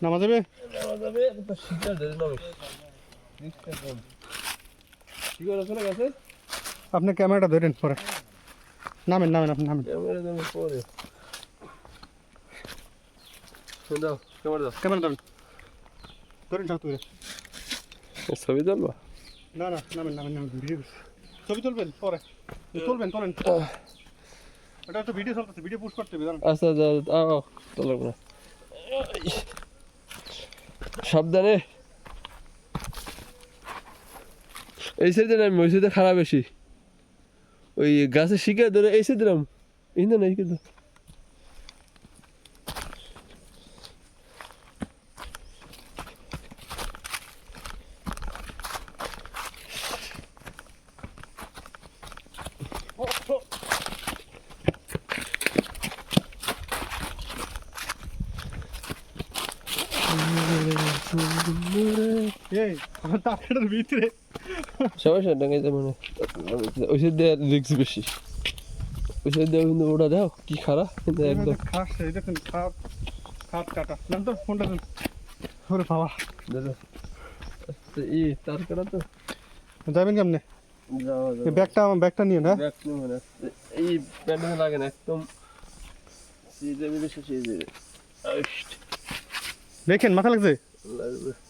নামা যাবে নামা যাবে তো শিকার ধরে নামে রিস্কটা কম শিকার আছে না গাছে আপনি ক্যামেরাটা ধরেন পরে নামেন নামেন আপনি নামেন ক্যামেরা দেবো পরে দাও ক্যামেরা দাও ক্যামেরা ধরেন ধরেন যাও তুই ছবি তুলবা না না নামেন নামেন নামেন ভিডিও ছবি তুলবেন পরে তুলবেন তোলেন এটা তো ভিডিও চলতেছে ভিডিও পোস্ট করতে হবে জানেন আচ্ছা আও তোলব না সাবধানে এই সাইডে নামি ওই সাইডে খারাপ বেশি ওই গাছে শিখে ধরে এই সাইডে নাম ইন্দা নাই কিন্তু এই আমার তাকের ভিতরে সমস্যা ডাঙাই যাবে না ওই সাইড দিয়ে রিক্স বেশি ওই সাইড দিয়ে কিন্তু ওটা দাও কি খারাপ কিন্তু একদম খাস এই দেখুন খাপ খাপ কাটা নাম তো ফোনটা দেন ওরে বাবা দাদা ই তার কাটা তো যাবেন কেমনে যাও এই ব্যাগটা নিয়ে না ব্যাক নিয়ে মানে এই প্যান্ডে লাগে না একদম সিজে মিলে শেষ হয়ে যাবে দেখেন মাথা লাগছে লাগবে